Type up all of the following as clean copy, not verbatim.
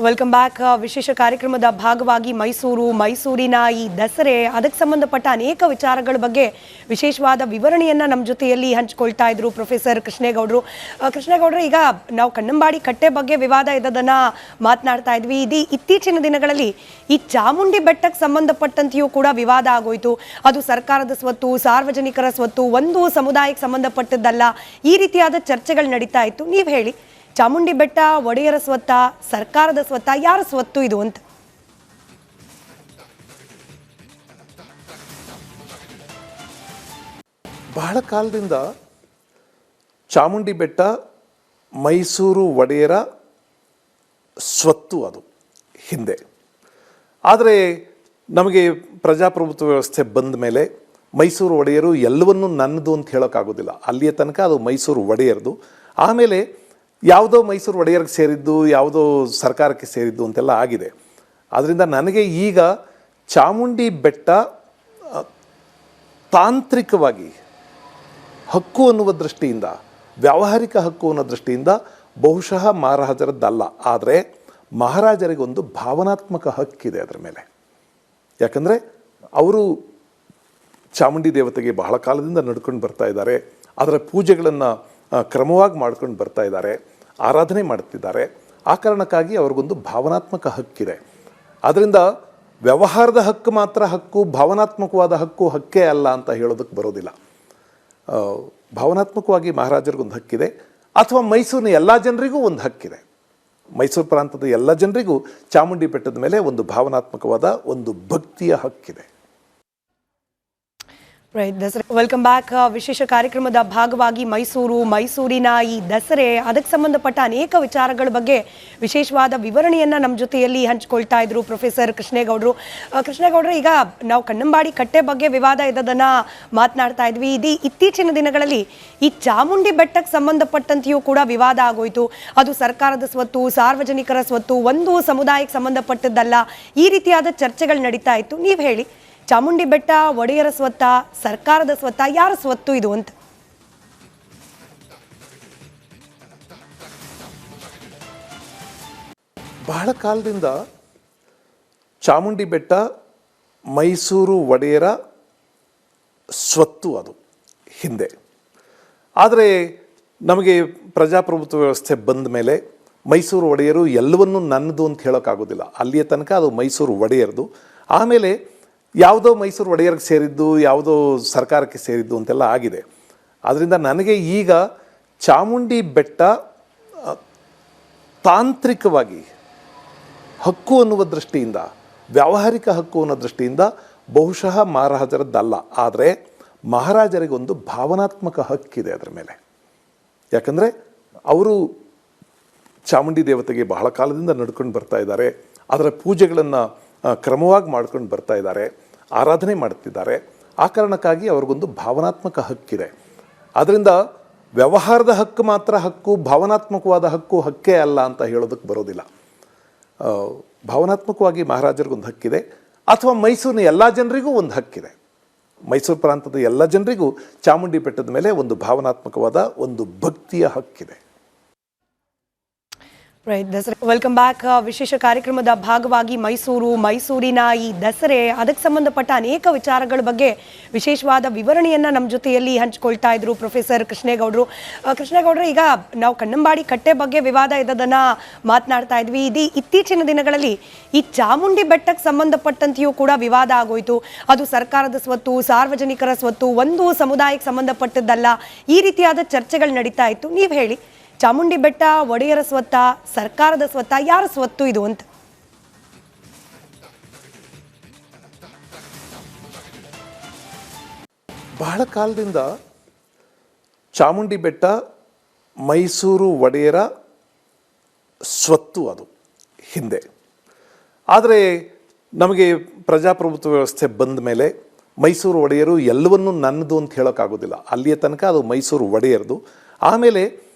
Welcome back. ವಿಶೇಷ ಕಾರ್ಯಕ್ರಮದ ಭಾಗವಾಗಿ ಮೈಸೂರಿನ ಈ ದಸರೆ ಅದಕ್ಕೆ ಸಂಬಂಧಪಟ್ಟ ಅನೇಕ ವಿಚಾರಗಳ ಬಗ್ಗೆ ವಿಶೇಷವಾದ ವಿವರಣೆಯನ್ನ ನಮ್ಮ ಜೊತೆಯಲ್ಲಿ ಹಂಚಿಕೊಳ್ತಾ ಇದ್ರು ಪ್ರೊಫೆಸರ್ ಕೃಷ್ಣೇಗೌಡರು. ಕೃಷ್ಣೇಗೌಡರು, ಈಗ ನಾವು ಕನ್ನಂಬಾಡಿ ಕಟ್ಟೆ ಬಗ್ಗೆ ವಿವಾದ ಇದ್ದದನ್ನ ಮಾತನಾಡ್ತಾ ಇದ್ವಿ. ಇತ್ತೀಚಿನ ದಿನಗಳಲ್ಲಿ ಈ ಚಾಮುಂಡಿ ಬೆಟ್ಟಕ್ಕೆ ಸಂಬಂಧಪಟ್ಟಂತೆಯೂ ಕೂಡ ವಿವಾದ ಆಗೋಯ್ತು. ಅದು ಸರ್ಕಾರದ ಸ್ವತ್ತು, ಸಾರ್ವಜನಿಕರ ಸ್ವತ್ತು, ಒಂದು ಸಮುದಾಯಕ್ಕೆ ಸಂಬಂಧಪಟ್ಟದ್ದಲ್ಲ, ಈ ರೀತಿಯಾದ ಚರ್ಚೆಗಳು ನಡೀತಾ ಇತ್ತು. ನೀವು ಹೇಳಿ, ಚಾಮುಂಡಿ ಬೆಟ್ಟ ಒಡೆಯರ ಸ್ವತ್ತ, ಸರ್ಕಾರದ ಸ್ವತ್ತ, ಯಾರ ಸ್ವತ್ತು ಇದು ಅಂತ? ಬಹಳ ಕಾಲದಿಂದ ಚಾಮುಂಡಿ ಬೆಟ್ಟ ಮೈಸೂರು ಒಡೆಯರ ಸ್ವತ್ತು ಅದು ಹಿಂದೆ. ಆದರೆ ನಮಗೆ ಪ್ರಜಾಪ್ರಭುತ್ವ ವ್ಯವಸ್ಥೆ ಬಂದ ಮೇಲೆ ಮೈಸೂರು ಒಡೆಯರು ಎಲ್ಲವನ್ನೂ ನನ್ನದು ಅಂತ ಹೇಳೋಕ್ಕಾಗೋದಿಲ್ಲ. ಅಲ್ಲಿಯ ತನಕ ಅದು ಮೈಸೂರು ಒಡೆಯರದು. ಆಮೇಲೆ ಯಾವುದೋ ಮೈಸೂರು ಒಡೆಯರಿಗೆ ಸೇರಿದ್ದು, ಯಾವುದೋ ಸರ್ಕಾರಕ್ಕೆ ಸೇರಿದ್ದು ಅಂತೆಲ್ಲ ಆಗಿದೆ. ಆದ್ದರಿಂದ ನನಗೆ ಈಗ ಚಾಮುಂಡಿ ಬೆಟ್ಟ ತಾಂತ್ರಿಕವಾಗಿ ಹಕ್ಕು ಅನ್ನುವ ದೃಷ್ಟಿಯಿಂದ, ವ್ಯಾವಹಾರಿಕ ಹಕ್ಕು ಅನ್ನೋ ದೃಷ್ಟಿಯಿಂದ ಬಹುಶಃ ಮಹಾರಾಜರದ್ದಲ್ಲ. ಆದರೆ ಮಹಾರಾಜರಿಗೊಂದು ಭಾವನಾತ್ಮಕ ಹಕ್ಕಿದೆ ಅದರ ಮೇಲೆ. ಯಾಕಂದರೆ ಅವರು ಚಾಮುಂಡಿ ದೇವತೆಗೆ ಬಹಳ ಕಾಲದಿಂದ ನಡ್ಕೊಂಡು ಬರ್ತಾ ಇದ್ದಾರೆ. ಅದರ ಪೂಜೆಗಳನ್ನು ಕ್ರಮವಾಗಿ ಮಾಡ್ಕೊಂಡು ಬರ್ತಾ ಇದ್ದಾರೆ, ಆರಾಧನೆ ಮಾಡ್ತಿದ್ದಾರೆ. ಆ ಕಾರಣಕ್ಕಾಗಿ ಅವ್ರಿಗೊಂದು ಭಾವನಾತ್ಮಕ ಹಕ್ಕಿದೆ. ಅದರಿಂದ ವ್ಯವಹಾರದ ಹಕ್ಕು ಮಾತ್ರ ಹಕ್ಕು, ಭಾವನಾತ್ಮಕವಾದ ಹಕ್ಕು ಹಕ್ಕೇ ಅಲ್ಲ ಅಂತ ಹೇಳೋದಕ್ಕೆ ಬರೋದಿಲ್ಲ. ಭಾವನಾತ್ಮಕವಾಗಿ ಮಹಾರಾಜರಿಗೊಂದು ಹಕ್ಕಿದೆ, ಅಥವಾ ಮೈಸೂರಿನ ಎಲ್ಲ ಜನರಿಗೂ ಒಂದು ಹಕ್ಕಿದೆ. ಮೈಸೂರು ಪ್ರಾಂತದ ಎಲ್ಲ ಜನರಿಗೂ ಚಾಮುಂಡಿ ಬೆಟ್ಟದ ಮೇಲೆ ಒಂದು ಭಾವನಾತ್ಮಕವಾದ ಒಂದು ಭಕ್ತಿಯ ಹಕ್ಕಿದೆ. Welcome back. ವಿಶೇಷ ಕಾರ್ಯಕ್ರಮದ ಭಾಗವಾಗಿ ಮೈಸೂರಿನ ಈ ದಸರೆ ಅದಕ್ಕೆ ಸಂಬಂಧಪಟ್ಟ ಅನೇಕ ವಿಚಾರಗಳ ಬಗ್ಗೆ ವಿಶೇಷವಾದ ವಿವರಣೆಯನ್ನ ನಮ್ಮ ಜೊತೆಯಲ್ಲಿ ಹಂಚಿಕೊಳ್ತಾ ಇದ್ರು ಪ್ರೊಫೆಸರ್ ಕೃಷ್ಣೇಗೌಡರು. ಕೃಷ್ಣೇಗೌಡರು, ಈಗ ನಾವು ಕನ್ನಂಬಾಡಿ ಕಟ್ಟೆ ಬಗ್ಗೆ ವಿವಾದ ಇದ್ದದನ್ನ ಮಾತನಾಡ್ತಾ ಇದ್ವಿ. ಇತ್ತೀಚಿನ ದಿನಗಳಲ್ಲಿ ಈ ಚಾಮುಂಡಿ ಬೆಟ್ಟಕ್ಕೆ ಸಂಬಂಧಪಟ್ಟಂತೆಯೂ ಕೂಡ ವಿವಾದ ಆಗೋಯ್ತು. ಅದು ಸರ್ಕಾರದ ಸ್ವತ್ತು, ಸಾರ್ವಜನಿಕರ ಸ್ವತ್ತು, ಒಂದು ಸಮುದಾಯಕ್ಕೆ ಸಂಬಂಧಪಟ್ಟದ್ದಲ್ಲ, ಈ ರೀತಿಯಾದ ಚರ್ಚೆಗಳು ನಡೀತಾ ಇತ್ತು. ನೀವು ಹೇಳಿ, ಚಾಮುಂಡಿ ಬೆಟ್ಟ ಒಡೆಯರ ಸ್ವತ್ತ, ಸರ್ಕಾರದ ಸ್ವತ್ತ, ಯಾರ ಸ್ವತ್ತು ಇದು ಅಂತ? ಬಹಳ ಕಾಲದಿಂದ ಚಾಮುಂಡಿ ಬೆಟ್ಟ ಮೈಸೂರು ಒಡೆಯರ ಸ್ವತ್ತು ಅದು ಹಿಂದೆ. ಆದರೆ ನಮಗೆ ಪ್ರಜಾಪ್ರಭುತ್ವ ವ್ಯವಸ್ಥೆ ಬಂದ ಮೇಲೆ ಮೈಸೂರು ಒಡೆಯರು ಎಲ್ಲವನ್ನೂ ನನ್ನದು ಅಂತ ಹೇಳೋಕ್ಕಾಗೋದಿಲ್ಲ. ಅಲ್ಲಿಯ ತನಕ ಅದು ಮೈಸೂರು ಒಡೆಯರದು. ಆಮೇಲೆ ಯಾವುದೋ ಮೈಸೂರು ಒಡೆಯರಿಗೆ ಸೇರಿದ್ದು, ಯಾವುದೋ ಸರ್ಕಾರಕ್ಕೆ ಸೇರಿದ್ದು ಅಂತೆಲ್ಲ ಆಗಿದೆ. ಆದ್ದರಿಂದ ನನಗೆ ಈಗ ಚಾಮುಂಡಿ ಬೆಟ್ಟ ತಾಂತ್ರಿಕವಾಗಿ ಹಕ್ಕು ಅನ್ನುವ ದೃಷ್ಟಿಯಿಂದ, ವ್ಯಾವಹಾರಿಕ ಹಕ್ಕು ಅನ್ನೋ ದೃಷ್ಟಿಯಿಂದ ಬಹುಶಃ ಮಹಾರಾಜರದ್ದಲ್ಲ. ಆದರೆ ಮಹಾರಾಜರಿಗೊಂದು ಭಾವನಾತ್ಮಕ ಹಕ್ಕಿದೆ ಅದರ ಮೇಲೆ. ಯಾಕಂದರೆ ಅವರು ಚಾಮುಂಡಿ ದೇವತೆಗೆ ಬಹಳ ಕಾಲದಿಂದ ನಡ್ಕೊಂಡು ಬರ್ತಾ ಇದ್ದಾರೆ, ಅದರ ಪೂಜೆಗಳನ್ನು ಕ್ರಮವಾಗಿ ಮಾಡ್ಕೊಂಡು ಬರ್ತಾ ಇದ್ದಾರೆ, ಆರಾಧನೆ ಮಾಡ್ತಿದ್ದಾರೆ. ಆ ಕಾರಣಕ್ಕಾಗಿ ಅವ್ರಿಗೊಂದು ಭಾವನಾತ್ಮಕ ಹಕ್ಕಿದೆ. ಅದರಿಂದ ವ್ಯವಹಾರದ ಹಕ್ಕು ಮಾತ್ರ ಹಕ್ಕು, ಭಾವನಾತ್ಮಕವಾದ ಹಕ್ಕು ಹಕ್ಕೇ ಅಲ್ಲ ಅಂತ ಹೇಳೋದಕ್ಕೆ ಬರೋದಿಲ್ಲ. ಭಾವನಾತ್ಮಕವಾಗಿ ಮಹಾರಾಜರಿಗೊಂದು ಹಕ್ಕಿದೆ, ಅಥವಾ ಮೈಸೂರಿನ ಎಲ್ಲ ಜನರಿಗೂ ಒಂದು ಹಕ್ಕಿದೆ. ಮೈಸೂರು ಪ್ರಾಂತದ ಎಲ್ಲ ಜನರಿಗೂ ಚಾಮುಂಡಿ ಬೆಟ್ಟದ ಮೇಲೆ ಒಂದು ಭಾವನಾತ್ಮಕವಾದ ಒಂದು ಭಕ್ತಿಯ ಹಕ್ಕಿದೆ. Welcome back. ವಿಶೇಷ ಕಾರ್ಯಕ್ರಮದ ಭಾಗವಾಗಿ ಮೈಸೂರಿನ ಈ ದಸರೆ ಅದಕ್ಕೆ ಸಂಬಂಧಪಟ್ಟ ಅನೇಕ ವಿಚಾರಗಳ ಬಗ್ಗೆ ವಿಶೇಷವಾದ ವಿವರಣೆಯನ್ನ ನಮ್ಮ ಜೊತೆಯಲ್ಲಿ ಹಂಚಿಕೊಳ್ತಾ ಇದ್ರು ಪ್ರೊಫೆಸರ್ ಕೃಷ್ಣೇಗೌಡರು. ಕೃಷ್ಣೇಗೌಡರು, ಈಗ ನಾವು ಕನ್ನಂಬಾಡಿ ಕಟ್ಟೆ ಬಗ್ಗೆ ವಿವಾದ ಇದ್ದದನ್ನ ಮಾತನಾಡ್ತಾ ಇದ್ವಿ. ಇತ್ತೀಚಿನ ದಿನಗಳಲ್ಲಿ ಈ ಚಾಮುಂಡಿ ಬೆಟ್ಟಕ್ಕೆ ಸಂಬಂಧಪಟ್ಟಂತೆಯೂ ಕೂಡ ವಿವಾದ ಆಗೋಯ್ತು. ಅದು ಸರ್ಕಾರದ ಸ್ವತ್ತು, ಸಾರ್ವಜನಿಕರ ಸ್ವತ್ತು, ಒಂದು ಸಮುದಾಯಕ್ಕೆ ಸಂಬಂಧಪಟ್ಟದ್ದಲ್ಲ, ಈ ರೀತಿಯಾದ ಚರ್ಚೆಗಳು ನಡೀತಾ ಇತ್ತು. ನೀವು ಹೇಳಿ, ಚಾಮುಂಡಿ ಬೆಟ್ಟ ಒಡೆಯರ ಸ್ವತ್ತ, ಸರ್ಕಾರದ ಸ್ವತ್ತ, ಯಾರ ಸ್ವತ್ತು ಇದು ಅಂತ? ಬಹಳ ಕಾಲದಿಂದ ಚಾಮುಂಡಿ ಬೆಟ್ಟ ಮೈಸೂರು ಒಡೆಯರ ಸ್ವತ್ತು ಅದು ಹಿಂದೆ. ಆದರೆ ನಮಗೆ ಪ್ರಜಾಪ್ರಭುತ್ವ ವ್ಯವಸ್ಥೆ ಬಂದ ಮೇಲೆ ಮೈಸೂರು ಒಡೆಯರು ಎಲ್ಲವನ್ನೂ ನನ್ನದು ಅಂತ ಹೇಳೋಕ್ಕಾಗೋದಿಲ್ಲ. ಅಲ್ಲಿಯ ತನಕ ಅದು ಮೈಸೂರು ಒಡೆಯರದು. ಆಮೇಲೆ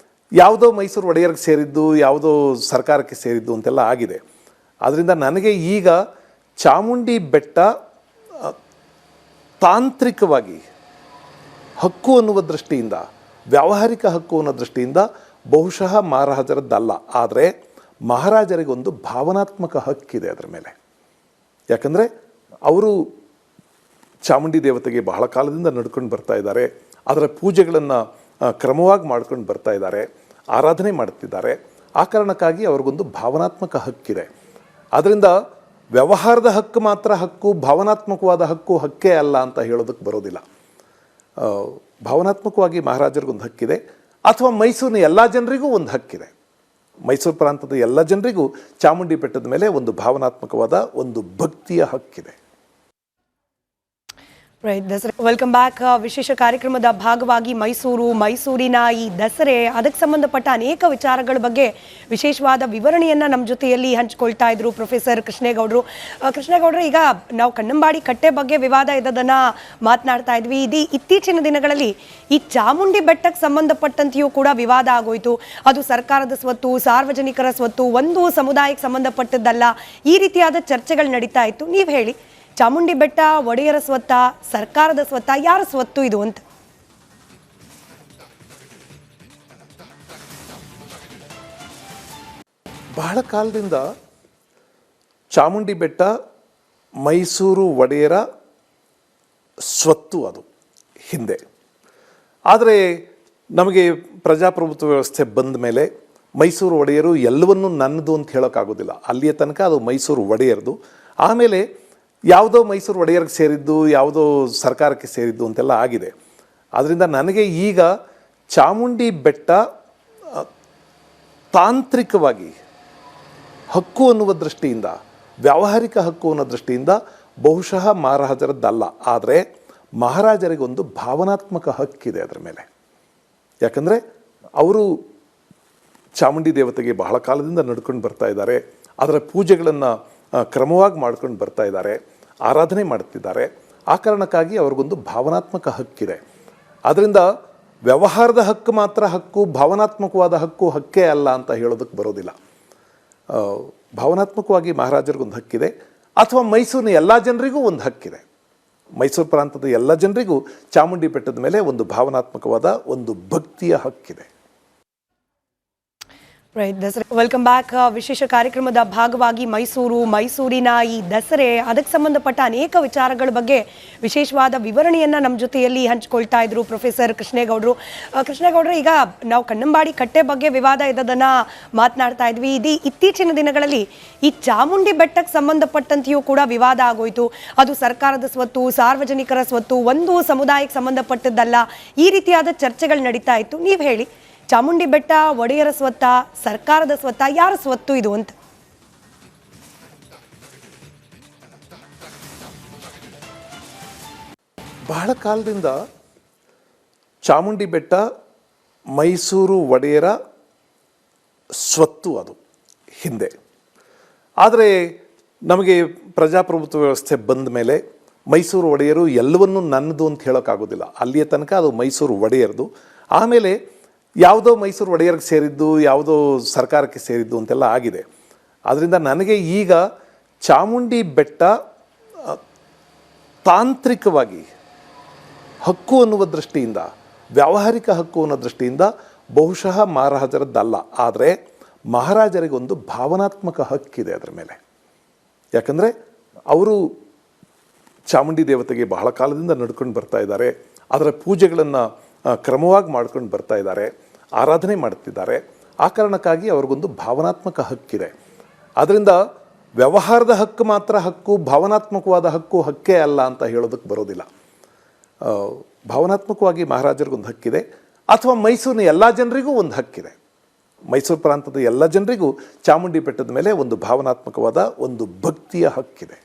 ಯಾವುದೋ ಮೈಸೂರು ಒಡೆಯರಿಗೆ ಸೇರಿದ್ದು, ಯಾವುದೋ ಸರ್ಕಾರಕ್ಕೆ ಸೇರಿದ್ದು ಅಂತೆಲ್ಲ ಆಗಿದೆ. ಆದ್ದರಿಂದ ನನಗೆ ಈಗ ಚಾಮುಂಡಿ ಬೆಟ್ಟ ತಾಂತ್ರಿಕವಾಗಿ ಹಕ್ಕು ಅನ್ನುವ ದೃಷ್ಟಿಯಿಂದ, ವ್ಯಾವಹಾರಿಕ ಹಕ್ಕು ಅನ್ನೋ ದೃಷ್ಟಿಯಿಂದ ಬಹುಶಃ ಮಹಾರಾಜರದ್ದಲ್ಲ. ಆದರೆ ಮಹಾರಾಜರಿಗೊಂದು ಭಾವನಾತ್ಮಕ ಹಕ್ಕಿದೆ ಅದರ ಮೇಲೆ. ಯಾಕಂದರೆ ಅವರು ಚಾಮುಂಡಿ ದೇವತೆಗೆ ಬಹಳ ಕಾಲದಿಂದ ನಡ್ಕೊಂಡು ಬರ್ತಾ ಇದ್ದಾರೆ, ಅದರ ಪೂಜೆಗಳನ್ನು ಕ್ರಮವಾಗಿ ಮಾಡ್ಕೊಂಡು ಬರ್ತಾ ಇದ್ದಾರೆ, ಆರಾಧನೆ ಮಾಡ್ತಿದ್ದಾರೆ. ಆ ಕಾರಣಕ್ಕಾಗಿ ಅವ್ರಿಗೊಂದು ಭಾವನಾತ್ಮಕ ಹಕ್ಕಿದೆ. ಅದರಿಂದ ವ್ಯವಹಾರದ ಹಕ್ಕು ಮಾತ್ರ ಹಕ್ಕು, ಭಾವನಾತ್ಮಕವಾದ ಹಕ್ಕು ಹಕ್ಕೇ ಅಲ್ಲ ಅಂತ ಹೇಳೋದಕ್ಕೆ ಬರೋದಿಲ್ಲ. ಭಾವನಾತ್ಮಕವಾಗಿ ಮಹಾರಾಜರಿಗೊಂದು ಹಕ್ಕಿದೆ, ಅಥವಾ ಮೈಸೂರಿನ ಎಲ್ಲ ಜನರಿಗೂ ಒಂದು ಹಕ್ಕಿದೆ. ಮೈಸೂರು ಪ್ರಾಂತದ ಎಲ್ಲ ಜನರಿಗೂ ಚಾಮುಂಡಿ ಬೆಟ್ಟದ ಮೇಲೆ ಒಂದು ಭಾವನಾತ್ಮಕವಾದ ಒಂದು ಭಕ್ತಿಯ ಹಕ್ಕಿದೆ. Welcome back. ವಿಶೇಷ ಕಾರ್ಯಕ್ರಮದ ಭಾಗವಾಗಿ ಮೈಸೂರಿನ ಈ ದಸರೆ, ಅದಕ್ಕೆ ಸಂಬಂಧಪಟ್ಟ ಅನೇಕ ವಿಚಾರಗಳ ಬಗ್ಗೆ ವಿಶೇಷವಾದ ವಿವರಣೆಯನ್ನ ನಮ್ಮ ಜೊತೆಯಲ್ಲಿ ಹಂಚಿಕೊಳ್ತಾ ಇದ್ರು ಪ್ರೊಫೆಸರ್ ಕೃಷ್ಣೇಗೌಡರು. ಕೃಷ್ಣೇಗೌಡರು, ಈಗ ನಾವು ಕನ್ನಂಬಾಡಿ ಕಟ್ಟೆ ಬಗ್ಗೆ ವಿವಾದ ಇದ್ದದನ್ನ ಮಾತನಾಡ್ತಾ ಇದ್ವಿ. ಇತ್ತೀಚಿನ ದಿನಗಳಲ್ಲಿ ಈ ಚಾಮುಂಡಿ ಬೆಟ್ಟಕ್ಕೆ ಸಂಬಂಧಪಟ್ಟಂತೆಯೂ ಕೂಡ ವಿವಾದ ಆಗೋಯ್ತು. ಅದು ಸರ್ಕಾರದ ಸ್ವತ್ತು, ಸಾರ್ವಜನಿಕರ ಸ್ವತ್ತು, ಒಂದು ಸಮುದಾಯಕ್ಕೆ ಸಂಬಂಧಪಟ್ಟದ್ದಲ್ಲ, ಈ ರೀತಿಯಾದ ಚರ್ಚೆಗಳು ನಡೀತಾ ಇತ್ತು. ನೀವು ಹೇಳಿ, ಚಾಮುಂಡಿ ಬೆಟ್ಟ ಒಡೆಯರ ಸ್ವತ್ತ, ಸರ್ಕಾರದ ಸ್ವತ್ತ, ಯಾರ ಸ್ವತ್ತು ಇದು ಅಂತ? ಬಹಳ ಕಾಲದಿಂದ ಚಾಮುಂಡಿ ಬೆಟ್ಟ ಮೈಸೂರು ಒಡೆಯರ ಸ್ವತ್ತು ಅದು ಹಿಂದೆ. ಆದರೆ ನಮಗೆ ಪ್ರಜಾಪ್ರಭುತ್ವ ವ್ಯವಸ್ಥೆ ಬಂದ ಮೇಲೆ ಮೈಸೂರು ಒಡೆಯರು ಎಲ್ಲವನ್ನೂ ನನ್ನದು ಅಂತ ಹೇಳೋಕ್ಕಾಗೋದಿಲ್ಲ. ಅಲ್ಲಿಯ ತನಕ ಅದು ಮೈಸೂರು ಒಡೆಯರದು. ಆಮೇಲೆ ಯಾವುದೋ ಮೈಸೂರು ಒಡೆಯರಿಗೆ ಸೇರಿದ್ದು, ಯಾವುದೋ ಸರ್ಕಾರಕ್ಕೆ ಸೇರಿದ್ದು ಅಂತೆಲ್ಲ ಆಗಿದೆ. ಆದ್ದರಿಂದ ನನಗೆ ಈಗ ಚಾಮುಂಡಿ ಬೆಟ್ಟ ತಾಂತ್ರಿಕವಾಗಿ ಹಕ್ಕು ಅನ್ನುವ ದೃಷ್ಟಿಯಿಂದ, ವ್ಯಾವಹಾರಿಕ ಹಕ್ಕು ಅನ್ನೋ ದೃಷ್ಟಿಯಿಂದ ಬಹುಶಃ ಮಹಾರಾಜರದ್ದಲ್ಲ. ಆದರೆ ಮಹಾರಾಜರಿಗೊಂದು ಭಾವನಾತ್ಮಕ ಹಕ್ಕಿದೆ ಅದರ ಮೇಲೆ. ಯಾಕಂದರೆ ಅವರು ಚಾಮುಂಡಿ ದೇವತೆಗೆ ಬಹಳ ಕಾಲದಿಂದ ನಡ್ಕೊಂಡು ಬರ್ತಾ ಇದ್ದಾರೆ, ಅದರ ಪೂಜೆಗಳನ್ನು ಕ್ರಮವಾಗಿ ಮಾಡ್ಕೊಂಡು ಬರ್ತಾ ಇದ್ದಾರೆ, ಆರಾಧನೆ ಮಾಡ್ತಿದ್ದಾರೆ. ಆ ಕಾರಣಕ್ಕಾಗಿ ಅವ್ರಿಗೊಂದು ಭಾವನಾತ್ಮಕ ಹಕ್ಕಿದೆ. ಅದರಿಂದ ವ್ಯವಹಾರದ ಹಕ್ಕು ಮಾತ್ರ ಹಕ್ಕು, ಭಾವನಾತ್ಮಕವಾದ ಹಕ್ಕು ಹಕ್ಕೇ ಅಲ್ಲ ಅಂತ ಹೇಳೋದಕ್ಕೆ ಬರೋದಿಲ್ಲ. ಭಾವನಾತ್ಮಕವಾಗಿ ಮಹಾರಾಜರಿಗೊಂದು ಹಕ್ಕಿದೆ, ಅಥವಾ ಮೈಸೂರಿನ ಎಲ್ಲ ಜನರಿಗೂ ಒಂದು ಹಕ್ಕಿದೆ. ಮೈಸೂರು ಪ್ರಾಂತದ ಎಲ್ಲ ಜನರಿಗೂ ಚಾಮುಂಡಿ ಬೆಟ್ಟದ ಮೇಲೆ ಒಂದು ಭಾವನಾತ್ಮಕವಾದ ಒಂದು ಭಕ್ತಿಯ ಹಕ್ಕಿದೆ. Welcome back. ವಿಶೇಷ ಕಾರ್ಯಕ್ರಮದ ಭಾಗವಾಗಿ ಮೈಸೂರಿನ ಈ ದಸರೆ, ಅದಕ್ಕೆ ಸಂಬಂಧಪಟ್ಟ ಅನೇಕ ವಿಚಾರಗಳ ಬಗ್ಗೆ ವಿಶೇಷವಾದ ವಿವರಣೆಯನ್ನ ನಮ್ಮ ಜೊತೆಯಲ್ಲಿ ಹಂಚಿಕೊಳ್ತಾ ಇದ್ರು ಪ್ರೊಫೆಸರ್ ಕೃಷ್ಣೇಗೌಡರು. ಕೃಷ್ಣೇಗೌಡರು, ಈಗ ನಾವು ಕನ್ನಂಬಾಡಿ ಕಟ್ಟೆ ಬಗ್ಗೆ ವಿವಾದ ಇದ್ದದನ್ನ ಮಾತನಾಡ್ತಾ ಇದ್ವಿ. ಇತ್ತೀಚಿನ ದಿನಗಳಲ್ಲಿ ಈ ಚಾಮುಂಡಿ ಬೆಟ್ಟಕ್ಕೆ ಸಂಬಂಧಪಟ್ಟಂತೆಯೂ ಕೂಡ ವಿವಾದ ಆಗೋಯ್ತು. ಅದು ಸರ್ಕಾರದ ಸ್ವತ್ತು, ಸಾರ್ವಜನಿಕರ ಸ್ವತ್ತು, ಒಂದು ಸಮುದಾಯಕ್ಕೆ ಸಂಬಂಧಪಟ್ಟದ್ದಲ್ಲ, ಈ ರೀತಿಯಾದ ಚರ್ಚೆಗಳು ನಡೀತಾ ಇತ್ತು. ನೀವು ಹೇಳಿ, ಚಾಮುಂಡಿ ಬೆಟ್ಟ ಒಡೆಯರ ಸ್ವತ್ತ, ಸರ್ಕಾರದ ಸ್ವತ್ತ, ಯಾರ ಸ್ವತ್ತು ಇದು ಅಂತ? ಬಹಳ ಕಾಲದಿಂದ ಚಾಮುಂಡಿ ಬೆಟ್ಟ ಮೈಸೂರು ಒಡೆಯರ ಸ್ವತ್ತು ಅದು ಹಿಂದೆ. ಆದರೆ ನಮಗೆ ಪ್ರಜಾಪ್ರಭುತ್ವ ವ್ಯವಸ್ಥೆ ಬಂದ ಮೇಲೆ ಮೈಸೂರು ಒಡೆಯರು ಎಲ್ಲವನ್ನೂ ನನ್ನದು ಅಂತ ಹೇಳೋಕ್ಕಾಗೋದಿಲ್ಲ. ಅಲ್ಲಿಯ ತನಕ ಅದು ಮೈಸೂರು ಒಡೆಯರದು. ಆಮೇಲೆ ಯಾವುದೋ ಮೈಸೂರು ಒಡೆಯರಿಗೆ ಸೇರಿದ್ದು, ಯಾವುದೋ ಸರ್ಕಾರಕ್ಕೆ ಸೇರಿದ್ದು ಅಂತೆಲ್ಲ ಆಗಿದೆ. ಆದ್ದರಿಂದ ನನಗೆ ಈಗ ಚಾಮುಂಡಿ ಬೆಟ್ಟ ತಾಂತ್ರಿಕವಾಗಿ ಹಕ್ಕು ಅನ್ನುವ ದೃಷ್ಟಿಯಿಂದ, ವ್ಯಾವಹಾರಿಕ ಹಕ್ಕು ಅನ್ನೋ ದೃಷ್ಟಿಯಿಂದ ಬಹುಶಃ ಮಹಾರಾಜರದ್ದಲ್ಲ. ಆದರೆ ಮಹಾರಾಜರಿಗೊಂದು ಭಾವನಾತ್ಮಕ ಹಕ್ಕಿದೆ ಅದರ ಮೇಲೆ. ಯಾಕಂದರೆ ಅವರು ಚಾಮುಂಡಿ ದೇವತೆಗೆ ಬಹಳ ಕಾಲದಿಂದ ನಡ್ಕೊಂಡು ಬರ್ತಾ ಇದ್ದಾರೆ, ಅದರ ಪೂಜೆಗಳನ್ನು ಕ್ರಮವಾಗಿ ಮಾಡ್ಕೊಂಡು ಬರ್ತಾ ಇದ್ದಾರೆ, ಆರಾಧನೆ ಮಾಡ್ತಿದ್ದಾರೆ. ಆ ಕಾರಣಕ್ಕಾಗಿ ಅವ್ರಿಗೊಂದು ಭಾವನಾತ್ಮಕ ಹಕ್ಕಿದೆ. ಅದರಿಂದ ವ್ಯವಹಾರದ ಹಕ್ಕು ಮಾತ್ರ ಹಕ್ಕು, ಭಾವನಾತ್ಮಕವಾದ ಹಕ್ಕು ಹಕ್ಕೇ ಅಲ್ಲ ಅಂತ ಹೇಳೋದಕ್ಕೆ ಬರೋದಿಲ್ಲ. ಭಾವನಾತ್ಮಕವಾಗಿ ಮಹಾರಾಜರಿಗೊಂದು ಹಕ್ಕಿದೆ, ಅಥವಾ ಮೈಸೂರಿನ ಎಲ್ಲ ಜನರಿಗೂ ಒಂದು ಹಕ್ಕಿದೆ. ಮೈಸೂರು ಪ್ರಾಂತದ ಎಲ್ಲ ಜನರಿಗೂ ಚಾಮುಂಡಿ ಬೆಟ್ಟದ ಮೇಲೆ ಒಂದು ಭಾವನಾತ್ಮಕವಾದ ಒಂದು ಭಕ್ತಿಯ ಹಕ್ಕಿದೆ.